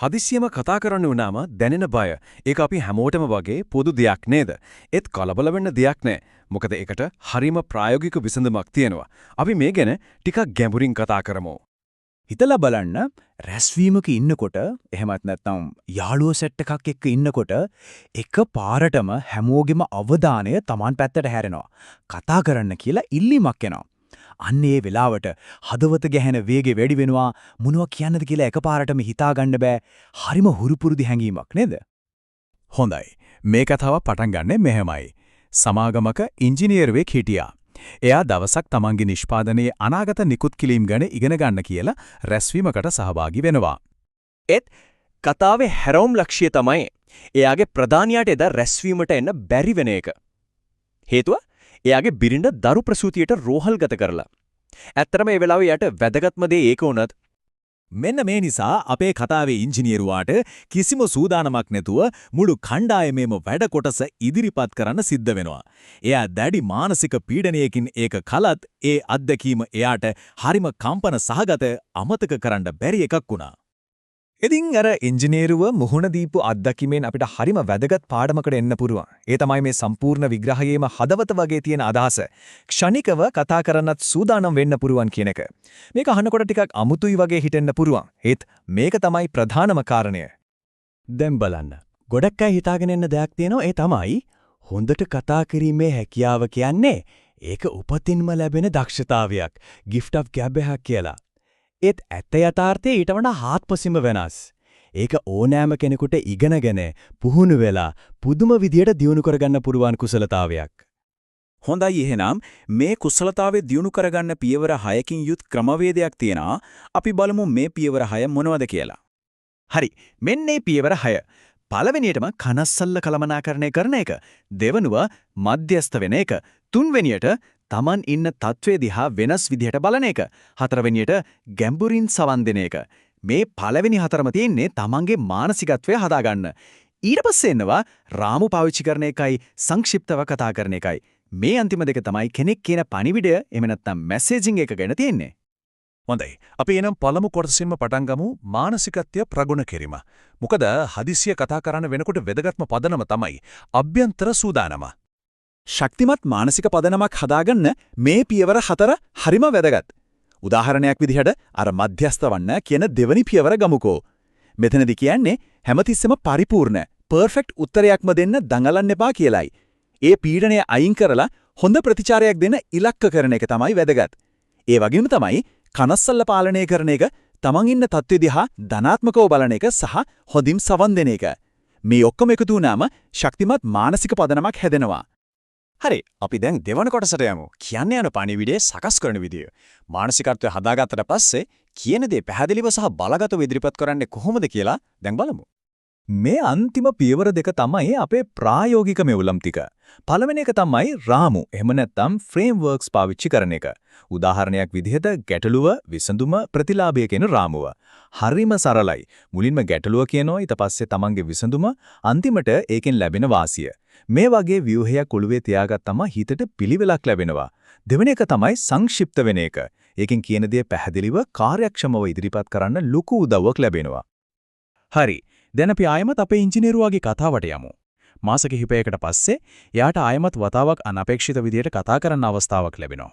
හදිස්සියම කතා කරන්න වුණාම දැනෙන බය ඒක අපි හැමෝටම වගේ පොදු දෙයක් නේද? ඒත් කලබල වෙන්න දෙයක් නැහැ. මොකද ඒකට හරිම ප්‍රායෝගික විසඳුමක් තියෙනවා. අපි මේ ගැන ටිකක් ගැඹුරින් කතා කරමු. හිතලා බලන්න රැස්වීමක ඉන්නකොට එහෙමත් නැත්නම් යාළුවෝ සෙට් එකක් එක්ක ඉන්නකොට එක පාරටම හැමෝගෙම අවධානය Taman පැත්තට හැරෙනවා. කතා කරන්න කියලා ඉල්ලීමක් එනවා. අන්න ඒ වෙලාවට හදවත ගැහෙන වේගය වැඩි වෙනවා. මොනවා කියන්නද කියලා එකපාරටම හිතා ගන්න බෑ. හරිම හුරුපුරුදු හැඟීමක් නේද? හොඳයි. මේ කතාව පටන් ගන්නෙ මෙහෙමයි. සමාගමක ඉංජිනේරුවෙක් හිටියා. එයා දවසක් තමන්ගේ නිෂ්පාදනයේ අනාගත නිකුත් කිරීම ගැන ඉගෙන ගන්න කියලා රැස්වීමකට සහභාගී වෙනවා. ඒත් කතාවේ හැරවුම් ලක්ෂ්‍යය තමයි එයාගේ ප්‍රධානියාට එදා රැස්වීමට එන්න බැරි වෙන එක. හේතුව එයාගේ බිරිඳ දරු ප්‍රසූතියට රෝහල් ගත කරලා. ඇත්තටම ඒ වෙලාවේ යට වැදගත්ම දේ ඒක වුණත් මෙන්න මේ නිසා අපේ කතාවේ ඉංජිනේරුවාට කිසිම සූදානමක් නැතුව මුළු කණ්ඩායමේම වැඩ කොටස ඉදිරිපත් කරන්න සිද්ධ වෙනවා. එයා දැඩි මානසික පීඩනයකින් ඒක කලත් ඒ අත්දැකීම එයාට හරිම කම්පන සහගත අමතක කරන්න බැරි එකක් වුණා. ඉතින් අර ඉංජිනේරුව මුහුණ දීපු අත්දැකීමෙන් අපිට හරිම වැදගත් පාඩමකට එන්න පුරුවන්. ඒ තමයි මේ සම්පූර්ණ විග්‍රහයේම හදවත වගේ තියෙන අදහස. ක්ෂණිකව කතා කරන්නත් සූදානම් වෙන්න පුරුවන් කියන එක. මේක අහනකොට ටිකක් අමුතුයි වගේ හිතෙන්න පුරුවන්. ඒත් මේක තමයි ප්‍රධානම කාරණය. දැන් බලන්න. ගොඩක් අය හිතාගෙන ඉන්න දෙයක් තියෙනවා. ඒ තමයි හොඳට කතා කිරීමේ හැකියාව කියන්නේ ඒක උපතින්ම ලැබෙන දක්ෂතාවයක්. gift of gab එකක් කියලා. ඒත් ඇත්ත යථාර්ථය ඊට වඩා හාත්පසින්ම වෙනස්. ඒක ඕනෑම කෙනෙකුට ඉගෙනගෙන පුහුණු වෙලා පුදුම විදියට දියුණු කරගන්න පුරුවන් කුසලතාවයක්. හොඳයි එහෙනම් මේ කුසලතාවේ දියුණු කරගන්න පියවර 6කින් යුත් ක්‍රමවේදයක් තියෙනවා. අපි බලමු මේ පියවර 6 මොනවද කියලා. හරි. මෙන්න මේ පියවර 6. පළවෙනියටම කනස්සල්ල කළමනාකරණය කරන එක. දෙවනුව මධ්‍යස්ත වෙන එක. තුන්වෙනියට Taman ඉන්න තත්වයේ දිහා වෙනස් විදිහට බලන එක. හතරවෙනියට ගැඹුරින් සවන් දෙන එක. මේ පළවෙනි හතරම තියෙන්නේ Tamanගේ මානසිකත්වය හදාගන්න. ඊට පස්සේ එනවා රාමු පාවිච්චි කරන එකයි සංක්ෂිප්තව කතා කරන එකයි. මේ අන්තිම දෙක තමයි කෙනෙක් කියන පණිවිඩය එහෙම නැත්නම් මැසේජින් එක ගැන තියෙන්නේ. හොඳයි. අපි එනම් පළමු කොටසින්ම පටන් ගමු මානසිකත්වය ප්‍රගුණ කිරීම. මොකද හදිස්සිය කතා කරන්න වෙනකොට වැදගත්ම පදනම තමයි අභ්‍යන්තර සූදානම. ශක්තිමත් මානසික පදනමක් හදාගන්න මේ පියවර 4 හරිම වැදගත්. උදාහරණයක් විදිහට අර මධ්‍යස්ත වන්න කියන දෙවනි පියවර ගමුකෝ. මෙතනදී කියන්නේ හැමතිස්සෙම පරිපූර්ණ, පර්ෆෙක්ට් උත්තරයක්ම දෙන්න දඟලන්න එපා කියලයි. ඒ පීඩනය අයින් කරලා හොඳ ප්‍රතිචාරයක් දෙන්න ඉලක්ක කරන එක තමයි වැදගත්. ඒ වගේම තමයි කනස්සල්ල පාලනය කරන එක, තමන් ඉන්න තත්ත්වෙ දිහා ධනාත්මකව බලන එක සහ හොඳින් සවන් දෙන එක. මේ ඔක්කොම එකතු වුණාම ශක්තිමත් මානසික පදනමක් හැදෙනවා. හරි අපි දැන් දෙවන කොටසට යමු. කියන්න යන පණිවිඩය සකස් කරන විදිය. මානසිකත්වය හදාගත්තට පස්සේ කියන දේ පැහැදිලිව සහ බලගතව ඉදිරිපත් කරන්නේ කොහොමද කියලා දැන් බලමු. මේ අන්තිම පියවර දෙක තමයි අපේ ප්‍රායෝගික මෙවුලම් ටික. පළවෙනි එක තමයි රාමු. එහෙම නැත්නම් ෆ්‍රේම්වර්ක්ස් පාවිච්චි කරන එක. උදාහරණයක් විදිහට ගැටලුව, විසඳුම, ප්‍රතිලාභය කියන රාමුව. හරිම සරලයි. මුලින්ම ගැටලුව කියනවා, ඊට පස්සේ තමන්ගේ විසඳුම, අන්තිමට ඒකෙන් ලැබෙන වාසිය. මේ වගේ ව්‍යුහයක් ඔළුවේ තියාගත්තම හිතට පිළිවෙලක් ලැබෙනවා. දෙවෙනි එක තමයි සංක්ෂිප්ත වෙන එක. ඒකෙන් කියන දේ පැහැදිලිව කාර්යක්ෂමව ඉදිරිපත් කරන්න ලොකු උදව්වක් ලැබෙනවා. හරි. දැන් අපි ආයමත් අපේ ඉංජිනේරුවාගේ කතාවට යමු. මාස කිහිපයකට පස්සේ එයාට ආයමත් වතාවක් අනපේක්ෂිත විදියට කතා කරන්න අවස්ථාවක් ලැබෙනවා.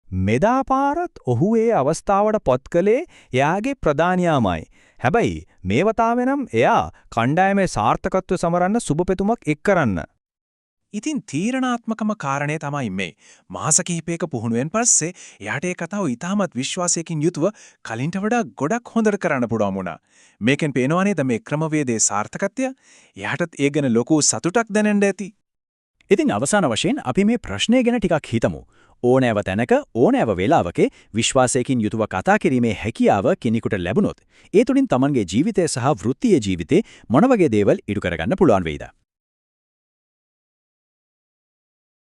මෙදා පාරත් ඔහු ඒ අවස්ථාවට පත් කළේ එයාගේ ප්‍රධානියාමයි. හැබැයි මේ වතාවේ නම් එයා කණ්ඩායමේ සාර්ථකත්වය සමරන්න සුබපෙතුමක් එක් කරන්න. ඉතින් තීරණාත්මකම කාරණේ තමයි මේ. මාස කිහිපයක පුහුණුවෙන් පස්සේ එයාට ඒ කතාව ඉතාමත් විශ්වාසයකින් යුතුව කලින්ට වඩා ගොඩක් හොඳට කරන්න පුළුවන් වුණා. මේකෙන් පේනවා නේද මේ ක්‍රමවේදයේ සාර්ථකත්වය? එයාටත් ඒ ගැන ලොකු සතුටක් දැනෙන්න ඇති. ඉතින් අවසාන වශයෙන් අපි මේ ප්‍රශ්නය ගැන ටිකක් හිතමු. ඕනෑව තැනක ඕනෑව වේලාවක විශ්වාසයකින් යුතුව කතා කිරීමේ හැකියාව කෙනෙකුට ලැබුණොත් ඒ තුලින් Tamanගේ ජීවිතය සහ වෘත්තීය ජීවිතේ මොන වගේ දේවල් ඉටු කරගන්න පුළුවන් වෙයිද?